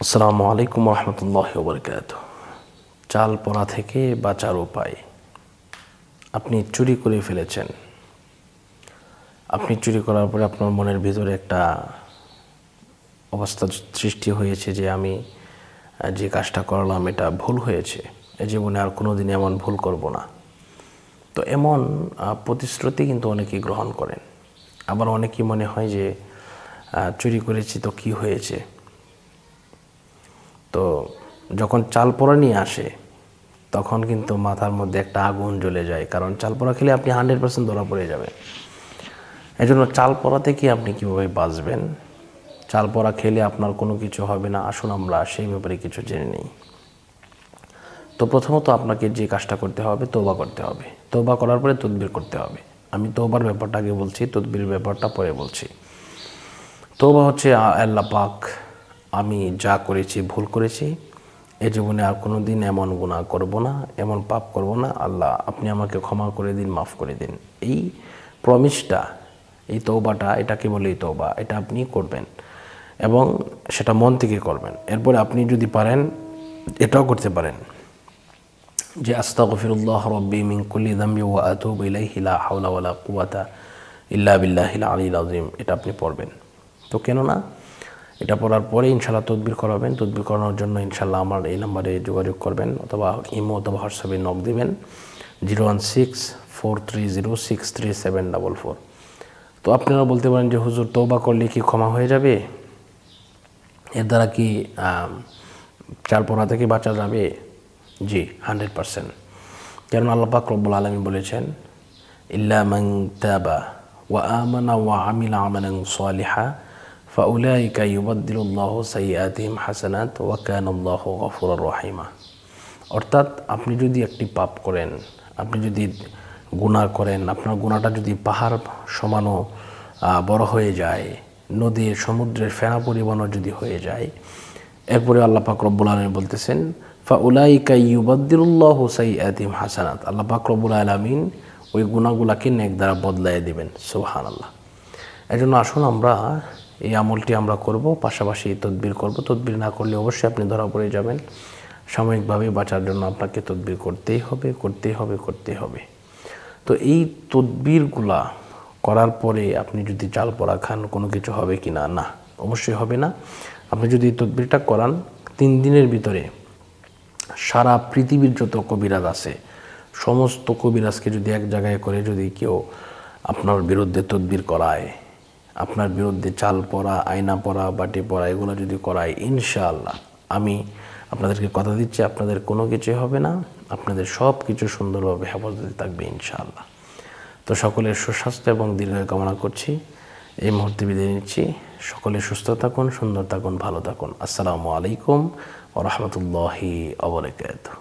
আসসালামু আলাইকুম রহমতুল্লাহি ওয়া বারাকাতুহু। চাল পড়া থেকে বাঁচার উপায়। আপনি চুরি করে ফেলেছেন। আপনি চুরি করার পরে আপনার মনের ভিতরে একটা অবস্থা সৃষ্টি হয়েছে যে আমি যে কাজটা করলাম এটা ভুল হয়েছে, এ জীবনে আর কোনো দিন এমন ভুল করব না। তো এমন প্রতিশ্রুতি কিন্তু অনেকেই গ্রহণ করেন। আবার অনেকেই মনে হয় যে চুরি করেছি তো কি হয়েছে। তো যখন চাল পোড়া নিয়ে আসে তখন কিন্তু মাথার মধ্যে একটা আগুন জ্বলে যায়, কারণ চাল পোড়া খেলে আপনি 100% ধরা পড়ে যাবেন। এই জন্য চাল পোড়া থেকে আপনি কীভাবে বাঁচবেন, চাল পোড়া খেলে আপনার কোনো কিছু হবে না, আসুন আমরা সেই ব্যাপারে কিছু জেনে নিই। তো প্রথমত আপনাকে যে কাজটা করতে হবে, তওবা করতে হবে। তওবা করার পরে তদবির করতে হবে। আমি তওবার ব্যাপারটা আগে বলছি, তদবির ব্যাপারটা পরে বলছি। তওবা হচ্ছে, আল্লাহ পাক, আমি যা করেছি ভুল করেছি, এ জীবনে আর কোনো দিন এমন গুনাহ করব না, এমন পাপ করব না। আল্লাহ আপনি আমাকে ক্ষমা করে দিন, মাফ করে দিন। এই প্রমিসটা, এই তওবাটা, এটাকে বলেই তওবা। এটা আপনি করবেন এবং সেটা মন থেকে করবেন। এরপরে আপনি যদি পারেন এটাও করতে পারেন যে আস্তাগফিরুল্লাহ রাব্বি মিন কুল্লি যামবি ওয়া আতুবু ইলাইহি লা হাওলা ওয়ালা কুওয়াতা ইল্লা বিল্লাহিল আলিয়্যিল আযীম। এটা আপনি পড়বেন। তো কেননা এটা পড়ার পরে ইনশাআল্লাহ তদবির করাবেন। তদবির করানোর জন্য ইনশাআল্লাহ আমার এই নাম্বারে যোগাযোগ করবেন, অথবা ইমো অথবা হোয়াটসঅ্যাপে নক দিবেন 016-430-63744। তো আপনারা বলতে পারেন যে হুজুর, তওবা করলে কি ক্ষমা হয়ে যাবে? এর দ্বারা কি চাল পোড়া থেকে বাঁচা যাবে? জি, 100%। কারণ আল্লাহ পাক রব্বুল আলামিন বলেছেন, ইল্লা মান তাবা ওয়া আমানা ওয়া আমিলা আমালান সালিহা ফাউলাইকা ইউবাদদিলুল্লাহু সাইয়্যাতিহিম হাসানাত ওয়া কানাল্লাহু গফুরুর রহিমা। অর্থাৎ আপনি যদি একটি পাপ করেন, আপনি যদি গুনাহ করেন, আপনার গুনাহটা যদি পাহাড় সমানও বড় হয়ে যায়, নদীর সমুদ্রের ফেনা পরিমাণও যদি হয়ে যায়, এরপরে আল্লাহ পাক রব্বুল আলামিন বলতেছেন ফাউলাইকা ইউবাদদিলুল্লাহু সাইয়্যাতিহিম হাসানাত। আল্লাহ পাক রব্বুল আলামিন ওই গুনাহগুলোকে নেক দ্বারা বদলায় দিবেন। সুবহানাল্লাহ। এজন্য আসুন আমরা এই আমলটি আমরা করব, পাশাপাশি তদবির করব। তদবির না করলে অবশ্যই আপনি ধরা পড়ে যাবেন। সাময়িকভাবে বাঁচার জন্য আপনাকে তদবির করতেই হবে, করতেই হবে, করতেই হবে। তো এই তদবিরগুলা করার পরে আপনি যদি চাল পোড়া খান, কোনো কিছু হবে কি না? না, অবশ্যই হবে না। আপনি যদি এই তদবিরটা করান, 3 দিনের ভিতরে সারা পৃথিবীর যত কবিরাজ আছে, সমস্ত কবিরাজকে যদি এক জায়গায় করে যদি কেউ আপনার বিরুদ্ধে তদবির করায়, আপনার বিরুদ্ধে চাল পড়া, আয়না পড়া, বাটি পড়া, এগুলো যদি করায়, ইনশাআল্লাহ আমি আপনাদেরকে কথা দিচ্ছি, আপনাদের কোনো কিছুই হবে না। আপনাদের সব কিছু সুন্দরভাবে হেফাজতে থাকবে ইনশাআল্লাহ। তো সকলের সুস্বাস্থ্য এবং দীর্ঘায়ু কামনা করছি। এই মুহূর্তে বিদায় নিচ্ছি। সকলে সুস্থ থাকুন, সুন্দর থাকুন, ভালো থাকুন। আসসালামু আলাইকুম ওয়া রাহমাতুল্লাহি ওয়া বারাকাতুহু।